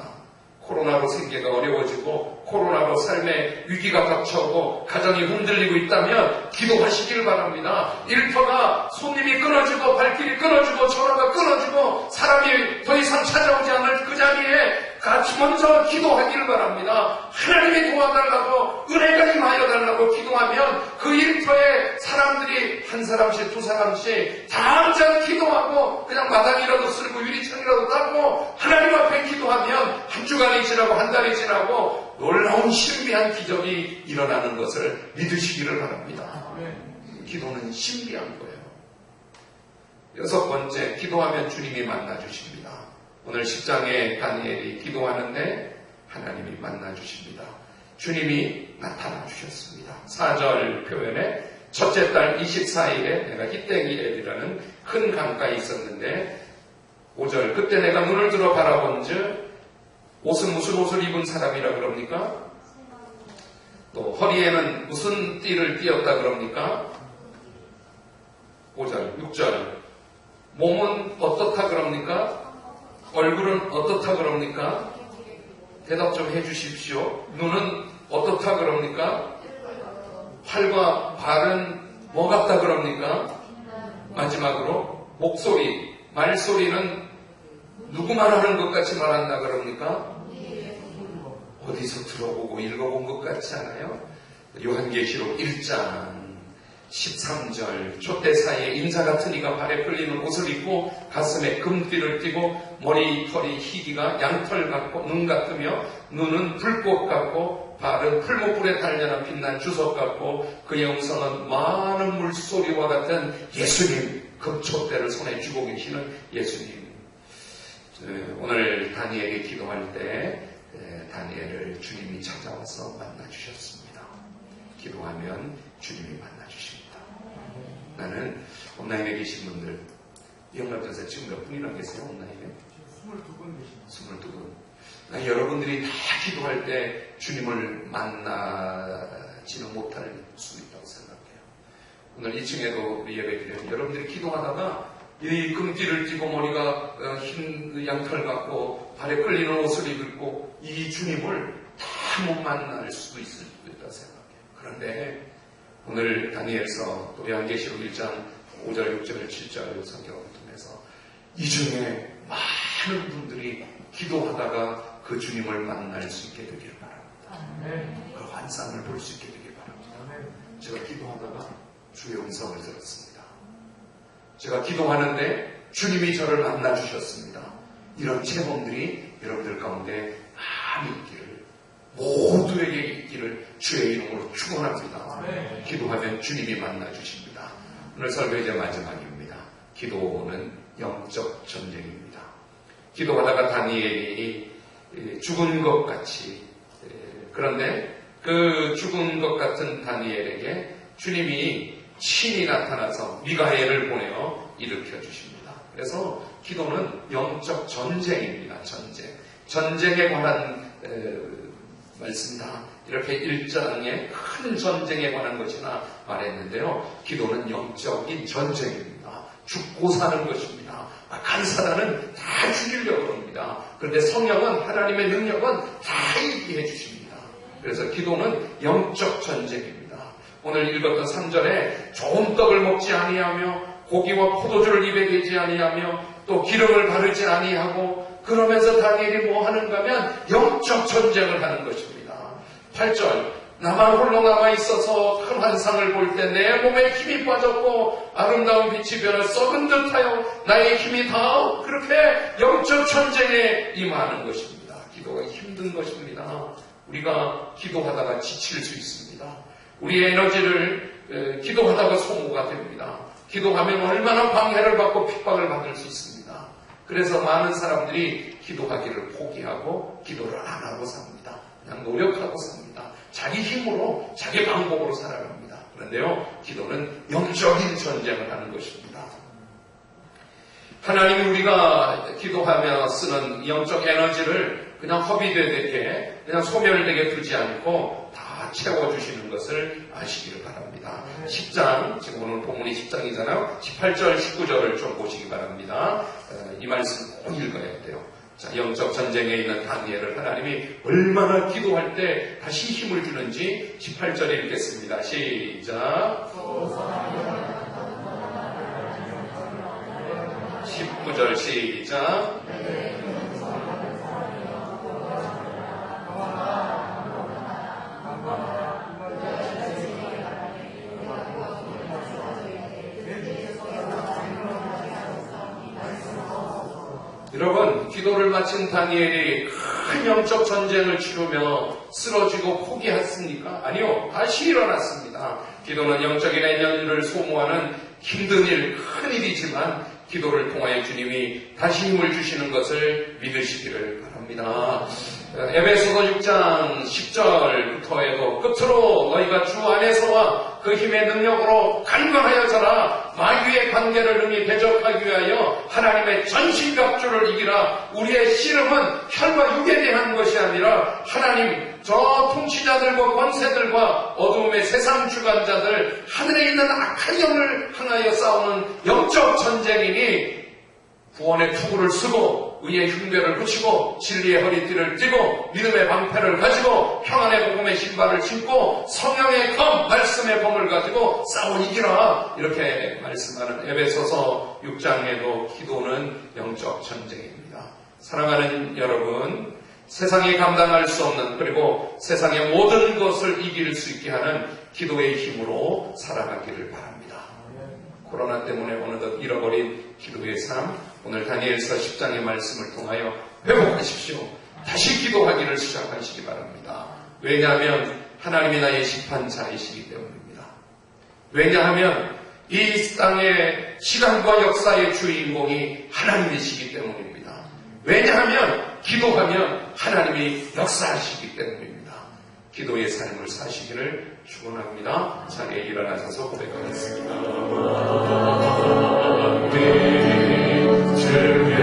코로나로 생계가 어려워지고 코로나로 삶의 위기가 닥쳐오고 가정이 흔들리고 있다면 기도하시길 바랍니다. 일터가 손님이 끊어지고 발길이 끊어지고 전화가 끊어지고 사람이 더 이상 찾아오지 않을 그 자리에 같이 먼저 기도하길 바랍니다. 하나님이 도와달라고 은혜가 임하여 달라고 기도하면 그 일터에 사람들이 한 사람씩 두 사람씩 당장 기도하고 그냥 마당이라도 쓸고 유리창이라도 닦고 하나님 앞에 기도하면 한 주간이 지나고 한 달이 지나고 놀라운 신비한 기적이 일어나는 것을 믿으시기를 바랍니다. 기도는 신비한 거예요. 6번째, 기도하면 주님이 만나주십니다. 오늘 10장에 다니엘이 기도하는데 하나님이 만나주십니다. 주님이 나타나 주셨습니다. 4절 표현에 첫째 달 24일에 내가 히데기엘이라는 큰 강가에 있었는데 5절 그때 내가 눈을 들어 바라본즉 옷은 무슨 옷을 입은 사람이라 그럽니까? 또 허리에는 무슨 띠를 띠었다 그럽니까? 5절, 6절 몸은 어떻다 그럽니까? 얼굴은 어떻다 그럽니까? 대답 좀 해주십시오. 눈은 어떻다 그럽니까? 팔과 발은 뭐 같다 그럽니까? 마지막으로 목소리, 말소리는 누구만 하는 것 같이 말한다 그럽니까? 어디서 들어보고 읽어본 것 같지 않아요? 요한계시록 1장 13절 촛대 사이에 인자 같은 이가 발에 끌리는 옷을 입고 가슴에 금띠를 띠고 머리 털이 희기가 양털 같고 눈 같으며 눈은 불꽃 같고 발은 풀무불에 달려나 빛난 주석 같고 그의 음성은 많은 물소리와 같은 예수님 그 촛대를 손에 쥐고 계시는 예수님. 오늘 다니엘이 기도할 때 다니엘을 주님이 찾아와서 만나주셨습니다. 기도하면 주님이 만나주십니다. 나는 온라인에 계신 분들 영락전사 지금 몇 분이나 계세요? 온라인에? 22분 계십니다. 22분. 여러분들이 다 기도할 때 주님을 만나지는 못할 수 있다고 생각해요. 오늘 2층에도 예배 드려요. 여러분들이 기도하다가 이 금띠를 띠고 머리가 흰 양털 같고 발에 끌리는 옷을 입고 이 주님을 다 못 만날 수도 있을 수 있다고 생각해요. 그런데 오늘 다니엘서 또 요한계시록 1장 5절, 6절, 7절 성경을 통해서 이 중에 많은 분들이 기도하다가 그 주님을 만날 수 있게 되길 바랍니다. 그 환상을 볼 수 있게 되길 바랍니다. 제가 기도하다가 주의 음성을 들었습니다. 제가 기도하는데 주님이 저를 만나주셨습니다. 이런 체험들이 여러분들 가운데 많이 있기를 모두에게 있기를 주의 이름으로 축원합니다. 기도하면 주님이 만나주십니다. 오늘 설교 이제 마지막입니다. 기도는 영적 전쟁입니다. 기도하다가 다니엘이 죽은 것 같이 그런데 그 죽은 것 같은 다니엘에게 주님이 친히 나타나서 미가엘을 보내어 일으켜 주십니다. 그래서 기도는 영적 전쟁입니다. 전쟁에 관한 말씀이다. 이렇게 1장에 큰 전쟁에 관한 것이나 말했는데요. 기도는 영적인 전쟁입니다. 죽고 사는 것입니다. 악한 사단은 다 죽이려고 합니다. 그런데 성령은 하나님의 능력은 다 이기해 주십니다. 그래서 기도는 영적 전쟁입니다. 오늘 읽었던 3절에 좋은 떡을 먹지 아니하며 고기와 포도주를 입에 대지 아니하며 또 기름을 바르지 아니하고 그러면서 다니엘이 뭐 하는가 하면 영적 전쟁을 하는 것입니다. 8절 나만 홀로 남아있어서 큰 환상을 볼 때 내 몸에 힘이 빠졌고 아름다운 빛이 변해 썩은 듯하여 나의 힘이 다 그렇게 영적 전쟁에 임하는 것입니다. 기도가 힘든 것입니다. 우리가 기도하다가 지칠 수 있습니다. 우리의 에너지를 기도하다가 소모가 됩니다. 기도하면 얼마나 방해를 받고 핍박을 받을 수 있습니다. 그래서 많은 사람들이 기도하기를 포기하고 기도를 안 하고 삽니다. 그냥 노력하고 삽니다. 자기 힘으로 자기 방법으로 살아갑니다. 그런데요, 기도는 영적인 전쟁을 하는 것입니다. 하나님이 우리가 기도하며 쓰는 영적 에너지를 그냥 허비되게 그냥 소멸되게 두지 않고 다 채워주시는 것을 아시기를 바랍니다. 10장, 지금 오늘 본문이 10장이잖아요. 18절, 19절을 좀 보시기 바랍니다. 이 말씀 꼭 읽어야 돼요. 자, 영적 전쟁에 있는 다니엘을 하나님이 얼마나 기도할 때 다시 힘을 주는지 18절에 읽겠습니다. 시작. 19절 시작. 여러분, 기도를 마친 다니엘이 큰 영적 전쟁을 치르며 쓰러지고 포기했습니까? 아니요. 다시 일어났습니다. 기도는 영적인 에너지를 소모하는 힘든 일, 큰 일이지만 기도를 통하여 주님이 다시 힘을 주시는 것을 믿으시기를 바랍니다. 에베소서 6장 10절부터 해도 끝으로 너희가 주 안에서와 그 힘의 능력으로 강건하여 자라 마귀의 관계를 능히 대적하기 위하여 하나님의 전신갑주를 이기라. 우리의 씨름은 혈과 육에 대한 것이 아니라 하나님 저 통치자들과 권세들과 어두움의 세상 주관자들 하늘에 있는 악한 영을 향하여 싸우는 영적 전쟁이니 구원의 투구를 쓰고 의의 흉배를 붙이고 진리의 허리띠를 띠고 믿음의 방패를 가지고 평안의 복음의 신발을 신고 성령의 검, 말씀의 검을 가지고 싸워 이기라. 이렇게 말씀하는 에베소서 6장에도 기도는 영적 전쟁입니다. 사랑하는 여러분, 세상이 감당할 수 없는 그리고 세상의 모든 것을 이길 수 있게 하는 기도의 힘으로 살아가기를 바랍니다. 코로나 때문에 어느덧 잃어버린 기도의 삶, 오늘 다니엘서 10장의 말씀을 통하여 회복하십시오. 다시 기도하기를 시작하시기 바랍니다. 왜냐하면 하나님이 나의 심판자이시기 때문입니다. 왜냐하면 이 땅의 시간과 역사의 주인공이 하나님이시기 때문입니다. 왜냐하면 기도하면 하나님이 역사하시기 때문입니다. 기도의 삶을 사시기를 축원합니다. 자리에 일어나셔서 고백하겠습니다. 주의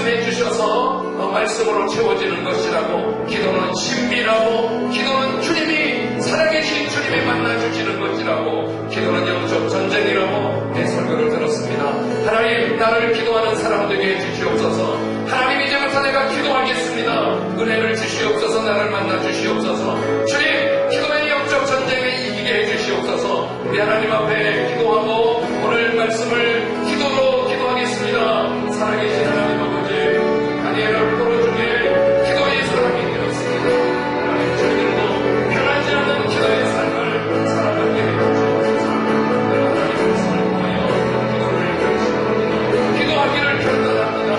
말씀해 주셔서 말씀으로 채워지는 것이라고, 기도는 신비라고, 기도는 주님이 살아계신 주님이 만나주시는 것이라고, 기도는 영적 전쟁이라고 내 설교를 들었습니다. 하나님, 나를 기도하는 사람 되게 해주시옵소서. 하나님, 이제부터 내가 기도하겠습니다. 은혜를 주시옵소서. 나를 만나 주시옵소서. 주님, 기도의 영적 전쟁에 이기게 해주시옵소서. 우리 하나님 앞에 기도하고 오늘 말씀을 기도로 기도하겠습니다. 살아계신 하나님 아버지, 다니엘 포로 중에 기도의 사람이 되었습니다. 하나님, 저희들도 변하지 않는 기도의 삶을 살아가게 해주시옵소서. 하나님 말씀을 통하여 기도를 결심합니다. 기도하기를 결단합니다.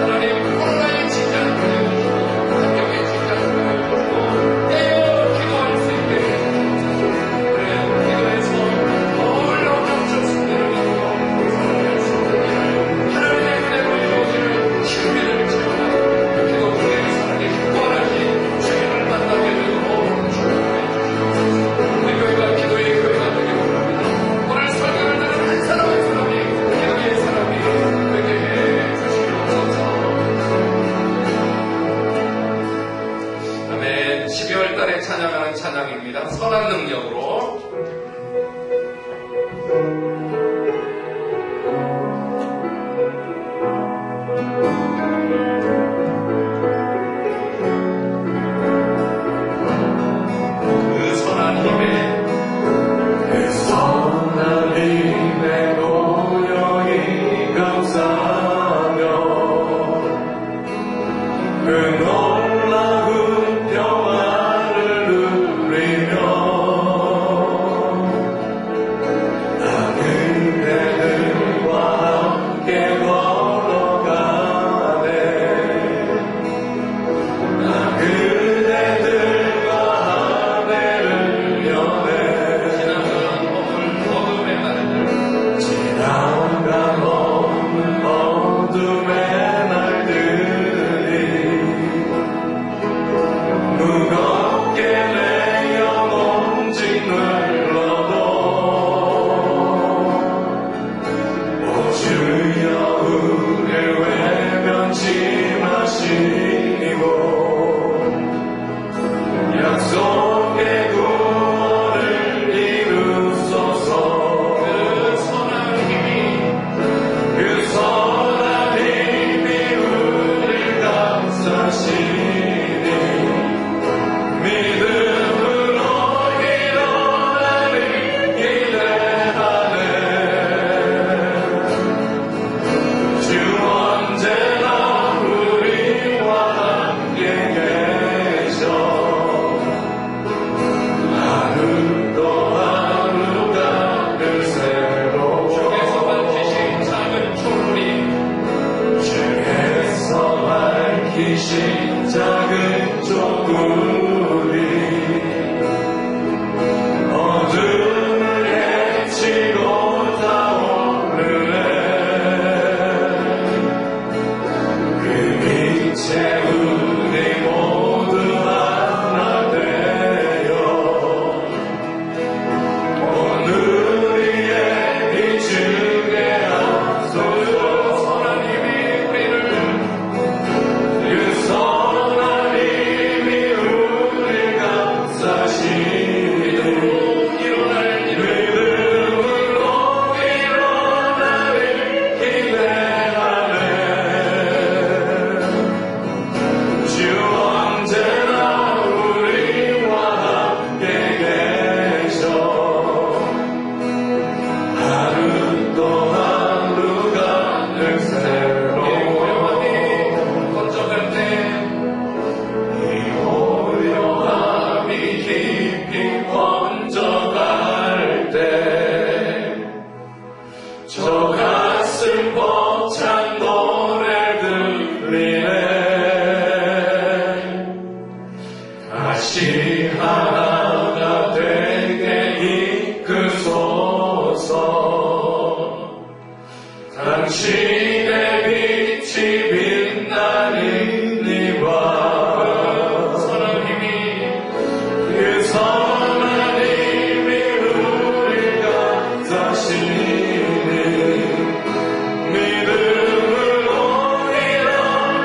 하나님, 코로나의 진짜를 보여주시고 환경의 진짜를 보여주시고 깨어 기도할 수 있게 해주시옵소서. 그래, 기도에서 놀라운 영적 승리를 이루고 살아갈 수 있는 일을 하나님의 은혜로 이루어지는 신비를 체험하고 기도 중에 살아계신 부활하신 주님을 만나게 되도록 축복해 주시옵소서. 우리 교회가 기도의 교회가 되기를 원합니다. 오늘 설교를 들은 한 사람 한 사람이 기도의 사람이 되게 해 주시옵소서. 다음에 12월 달에 찬양하는 찬양입니다. 선한 능력으로. 그 선한 힘에 그 선한 힘에 고요히 감사하며 그 놀라운 평화를 누리며 나 그대들과 함께 걸어가네. 나 그대들과 하늘을 여네. 지나간 어둠의 날들, 지나간 어둠의 날들이 무겁게 내 영혼 짓눌러도 오 주여 우릴 외면치 마시고 약속의 구원을 이루소서. 그 선한 힘이 그 선한 힘이 우릴 감싸시니 믿음으로 일어나는 기대하네. 주 언제나 우리와 함께 계셔. 하루도 하루가 늘 새로워. 주께서 밝히신 작은 촛불이 주께서 밝히신 작은 촛불이 어둠을 헤치고 타오르네. 그 빛에 우리 모두 하나 되어 오늘 위에 비추게 하소서. 선한 힘이 우리를 그 선한 힘이 우릴 감싸시니 일어날 일을 믿음으로 일어나를 기대하네. 주 언제나 우리와 함께 계셔. 하루도 하루가 늘 새로워. 건져갈 때 이 고요함이 깊이 번져갈 때 저 가슴 벅찬 노래 들리네. 다시 하나가 되게 이끄소서. 당신의 빛이 빛나는 이와 선한 힘이 그 선한 힘이 우릴 감싸시니 믿음으로 일어나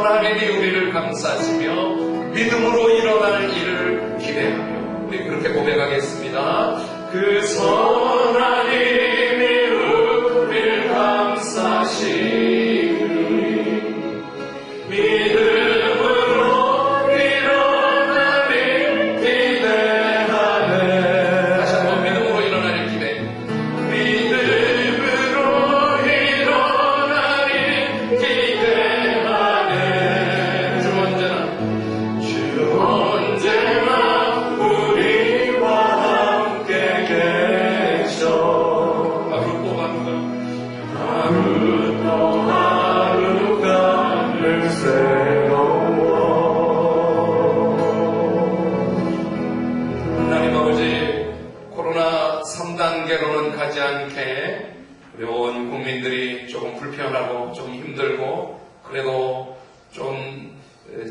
하나님이 우리를 감싸시며 믿음으로 일어날 일을 기대하며 우리 그렇게 고백하겠습니다. 그 선하님이 우리를 감싸시니 믿음으로 일어나리 기대하네. 다시 한번 믿음으로 일어나리 기대. 믿음으로 일어나리 기대하네. 주 언제나 우리와 함께 계셔. 하루 또 하루가 하루 또 하루가 늘 새로워. 하나님 아버지, 코로나 3단계로는 가지 않게 우리 온 국민들이 조금 불편하고 좀 힘들고 그래도 좀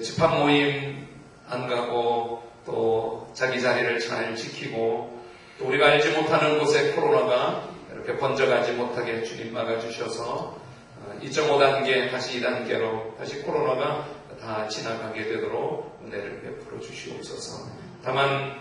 집합 모임 안 가고 또 자기 자리를 잘 지키고 또 우리가 알지 못하는 곳에 코로나가 이렇게 번져가지 못하게 주님 막아주셔서 2.5단계 다시 2단계로 다시 코로나가 다 지나가게 되도록 은혜를 베풀어 주시옵소서. 다만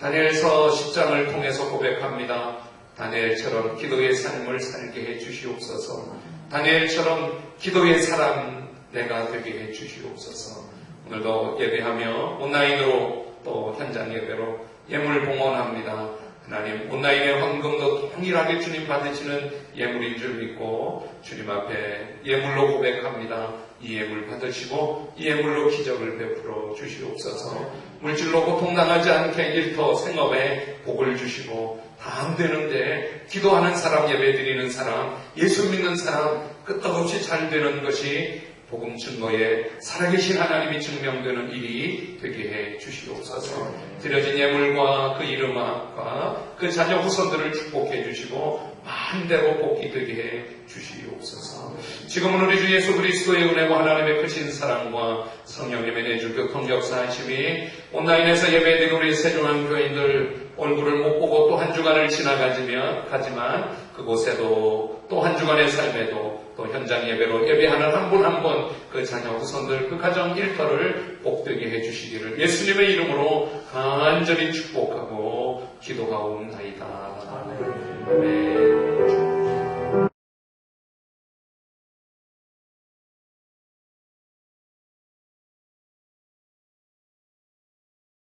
다니엘서 10장을 통해서 고백합니다. 다니엘처럼 기도의 삶을 살게 해 주시옵소서. 다니엘처럼 기도의 사람 내가 되게 해 주시옵소서. 오늘도 예배하며 온라인으로 또 현장 예배로 예물 봉헌합니다. 하나님, 온라인의 헌금도 동일하게 주님 받으시는 예물인 줄 믿고 주님 앞에 예물로 고백합니다. 이 예물 받으시고 이 예물로 기적을 베풀어 주시옵소서. 물질로 고통당하지 않게 일터 생업에 복을 주시고 다 안 되는데 기도하는 사람, 예배드리는 사람, 예수 믿는 사람 끄떡없이 잘 되는 것이 복음 증거에 살아계신 하나님이 증명되는 일이 되게 해 주시옵소서. 드려진 예물과 그 이름과 그 자녀 후손들을 축복해 주시고 마음대로 복이 되게 해 주시옵소서. 지금은 우리 주 예수 그리스도의 은혜와 하나님의 크신 사랑과 성령님의 내주 교통 역사하심이 온라인에서 예배드린 우리 세종한 교인들 얼굴을 못 보고 또 한 주간을 가지만 그곳에도 또 한 주간의 삶에도 또 현장 예배로 예배하는 한 분 한 분 그 자녀 후손들 그 가정 일터를 복되게 해주시기를 예수님의 이름으로 간절히 축복하고 기도하옵나이다.